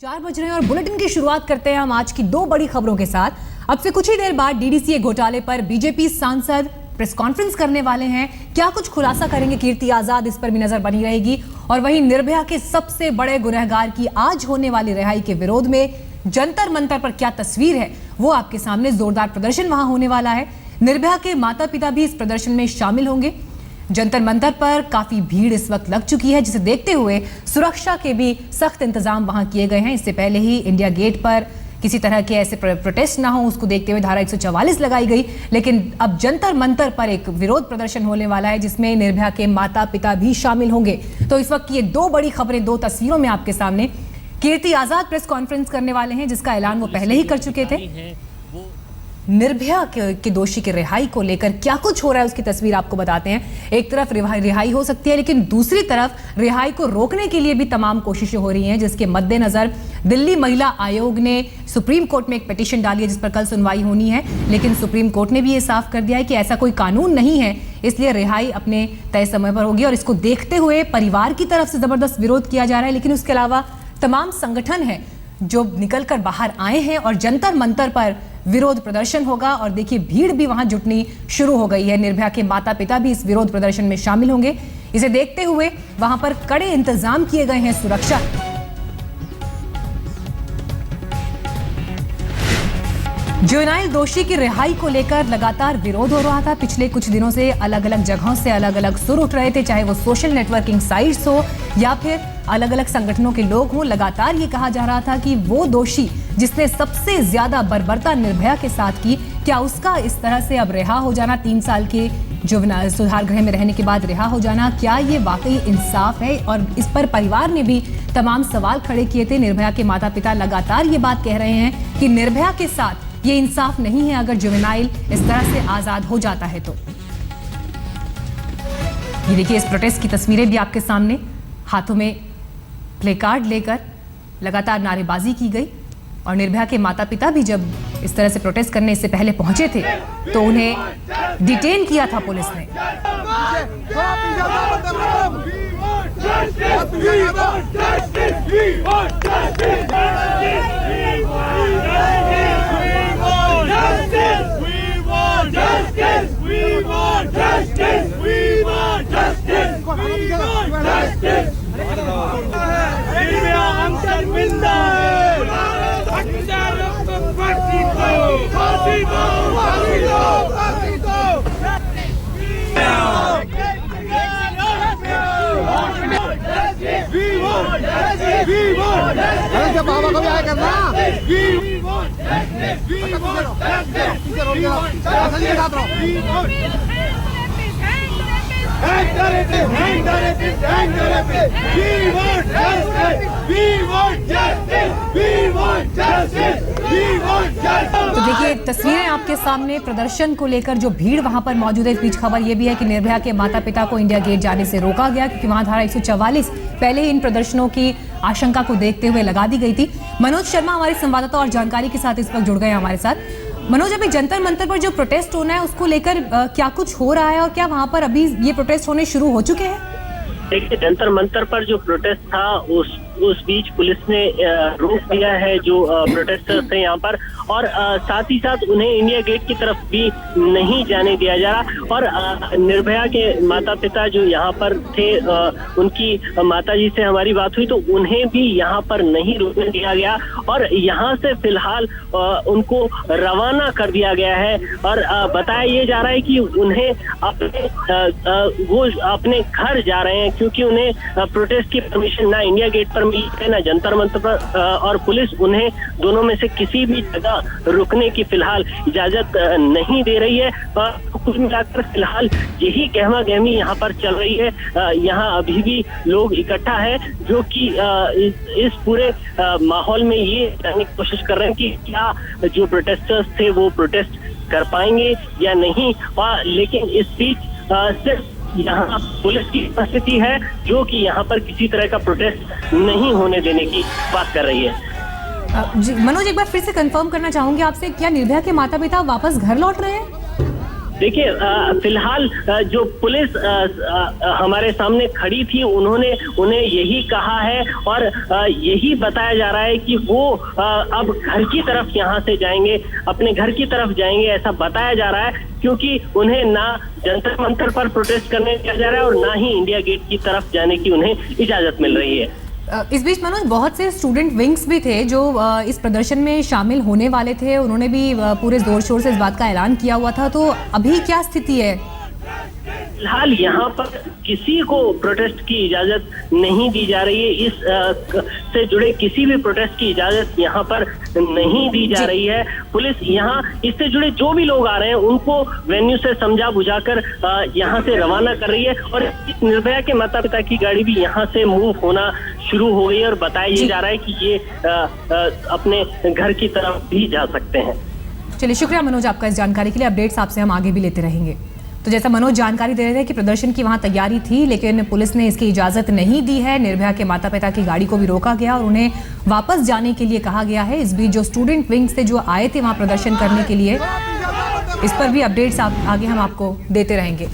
4 बज रहे हैं और बुलेटिन की शुरुआत करते हैं हम आज की 2 बड़ी खबरों के साथ। अब से कुछ ही देर बाद डीडीसीए घोटाले पर बीजेपी सांसद प्रेस कॉन्फ्रेंस करने वाले हैं। क्या कुछ खुलासा करेंगे कीर्ति आजाद, इस पर भी नजर बनी रहेगी। और वहीं निर्भया के सबसे बड़े गुनहगार की आज होने वाली रिहाई के विरोध में जंतर मंतर पर क्या तस्वीर है, वो आपके सामने। जोरदार प्रदर्शन वहां होने वाला है। निर्भया के माता पिता भी इस प्रदर्शन में शामिल होंगे। जंतर मंतर पर काफी भीड़ इस वक्त लग चुकी है, जिसे देखते हुए सुरक्षा के भी सख्त इंतजाम वहां किए गए हैं। इससे पहले ही इंडिया गेट पर किसी तरह के ऐसे प्रोटेस्ट ना हो, उसको देखते हुए धारा 144 लगाई गई। लेकिन अब जंतर मंतर पर एक विरोध प्रदर्शन होने वाला है, जिसमें निर्भया के माता पिता भी शामिल होंगे। तो इस वक्त ये 2 बड़ी खबरें 2 तस्वीरों में आपके सामने। कीर्ति आजाद प्रेस कॉन्फ्रेंस करने वाले हैं, जिसका ऐलान वो पहले ही कर चुके थे। निर्भया के दोषी की रिहाई को लेकर क्या कुछ हो रहा है, उसकी तस्वीर आपको बताते हैं। एक तरफ रिहाई हो सकती है, लेकिन दूसरी तरफ रिहाई को रोकने के लिए भी तमाम कोशिशें हो रही हैं, जिसके मद्देनजर दिल्ली महिला आयोग ने सुप्रीम कोर्ट में एक पिटीशन डाली है, जिस पर कल सुनवाई होनी है। लेकिन सुप्रीम कोर्ट ने भी ये साफ कर दिया है कि ऐसा कोई कानून नहीं है, इसलिए रिहाई अपने तय समय पर होगी। और इसको देखते हुए परिवार की तरफ से जबरदस्त विरोध किया जा रहा है। लेकिन उसके अलावा तमाम संगठन हैं जो निकलकर बाहर आए हैं और जंतर मंतर पर विरोध प्रदर्शन होगा। और देखिए, भीड़ भी वहां जुटनी शुरू हो गई है। निर्भया के माता पिता भी इस विरोध प्रदर्शन में शामिल होंगे। इसे देखते हुए वहां पर कड़े इंतजाम किए गए हैं सुरक्षा। जुवेनाइल दोषी की रिहाई को लेकर लगातार विरोध हो रहा था। पिछले कुछ दिनों से अलग अलग जगहों से अलग अलग सुर उठ रहे थे, चाहे वो सोशल नेटवर्किंग साइट्स हो या फिर अलग अलग संगठनों के लोग हों। लगातार ये कहा जा रहा था कि वो दोषी जिसने सबसे ज्यादा बर्बरता निर्भया के साथ की, क्या उसका इस तरह से अब रिहा हो जाना, 3 साल के जुवेनाइल सुधार गृह में रहने के बाद रिहा हो जाना, क्या ये वाकई इंसाफ है? और इस पर परिवार ने भी तमाम सवाल खड़े किए थे। निर्भया के माता पिता लगातार ये बात कह रहे हैं कि निर्भया के साथ ये इंसाफ नहीं है अगर जुवेनाइल इस तरह से आजाद हो जाता है तो। ये देखिए, इस प्रोटेस्ट की तस्वीरें भी आपके सामने। हाथों में प्ले कार्ड लेकर लगातार नारेबाजी की गई। और निर्भया के माता पिता भी जब इस तरह से प्रोटेस्ट करने इससे पहले पहुंचे थे तो उन्हें डिटेन किया था पुलिस ने। जब बाबा को भी आया करना। तो देखिए, तस्वीरें आपके सामने प्रदर्शन को लेकर जो भीड़ वहां पर मौजूद है। इस बीच खबर यह भी है कि निर्भया के माता पिता को इंडिया गेट जाने से रोका गया, क्योंकि वहां धारा 144 पहले ही इन प्रदर्शनों की आशंका को देखते हुए लगा दी गई थी। मनोज शर्मा हमारे संवाददाता और जानकारी के साथ इस वक्त जुड़ गए हमारे साथ। मनोज, अभी जंतर मंतर पर जो प्रोटेस्ट होना है उसको लेकर क्या कुछ हो रहा है और क्या वहां पर अभी ये प्रोटेस्ट होने शुरू हो चुके हैं? देखिए, जंतर मंतर पर जो प्रोटेस्ट था उस बीच पुलिस ने रोक दिया है जो प्रोटेस्टर्स थे यहाँ पर। और साथ ही साथ उन्हें इंडिया गेट की तरफ भी नहीं जाने दिया जा रहा। और निर्भया के माता पिता जो यहाँ पर थे, उनकी माताजी से हमारी बात हुई तो उन्हें भी यहाँ पर नहीं रुकने दिया गया और यहाँ से फिलहाल उनको रवाना कर दिया गया है। और बताया ये जा रहा है कि उन्हें वो अपने घर जा रहे हैं, क्योंकि उन्हें प्रोटेस्ट की परमिशन ना इंडिया गेट पर मिली है ना जंतर मंतर पर। और पुलिस उन्हें दोनों में से किसी भी जगह रुकने की फिलहाल इजाजत नहीं दे रही है। कुल मिलाकर फिलहाल यही गहमा गहमी यहाँ पर चल रही है। यहाँ अभी भी लोग इकट्ठा है जो कि इस पूरे माहौल में ये जानने की कोशिश कर रहे हैं कि क्या जो प्रोटेस्टर्स थे वो प्रोटेस्ट कर पाएंगे या नहीं। लेकिन इस बीच सिर्फ यहाँ पुलिस की उपस्थिति है जो कि यहाँ पर किसी तरह का प्रोटेस्ट नहीं होने देने की बात कर रही है। जी मनोज, एक बार फिर से कंफर्म करना चाहूंगी आपसे, क्या निर्भया के माता पिता वापस घर लौट रहे हैं? देखिए, फिलहाल जो पुलिस हमारे सामने खड़ी थी, उन्होंने उन्हें यही कहा है और यही बताया जा रहा है कि वो अब घर की तरफ यहाँ से जाएंगे, अपने घर की तरफ जाएंगे, ऐसा बताया जा रहा है, क्योंकि उन्हें ना जंतर मंतर पर प्रोटेस्ट करने दिया जा रहा है और ना ही इंडिया गेट की तरफ जाने की उन्हें इजाजत मिल रही है। इस बीच मनोज, बहुत से स्टूडेंट विंग्स भी थे जो इस प्रदर्शन में शामिल होने वाले थे, उन्होंने भी पूरे जोर शोर से इस बात का ऐलान किया हुआ था, तो अभी क्या स्थिति है? फिलहाल यहाँ पर किसी को प्रोटेस्ट की इजाजत नहीं दी जा रही है। इस से जुड़े किसी भी प्रोटेस्ट की इजाजत यहाँ पर नहीं दी जा रही है। पुलिस यहाँ इससे जुड़े जो भी लोग आ रहे हैं उनको वेन्यू से समझा बुझाकर यहाँ से रवाना कर रही है और निर्भया के माता पिता की गाड़ी भी यहाँ से मूव होना शुरू हो गई है और बताया ये जा रहा है कि ये अपने घर की तरफ भी जा सकते हैं। चलिए, शुक्रिया मनोज आपका इस जानकारी के लिए। अपडेट्स आपसे हम आगे भी लेते रहेंगे। तो जैसा मनोज जानकारी दे रहे थे कि प्रदर्शन की वहां तैयारी थी, लेकिन पुलिस ने इसकी इजाजत नहीं दी है। निर्भया के माता पिता की गाड़ी को भी रोका गया और उन्हें वापस जाने के लिए कहा गया है। इस बीच जो स्टूडेंट विंग से जो आए थे वहां प्रदर्शन करने के लिए, इस पर भी अपडेट्स आगे हम आपको देते रहेंगे।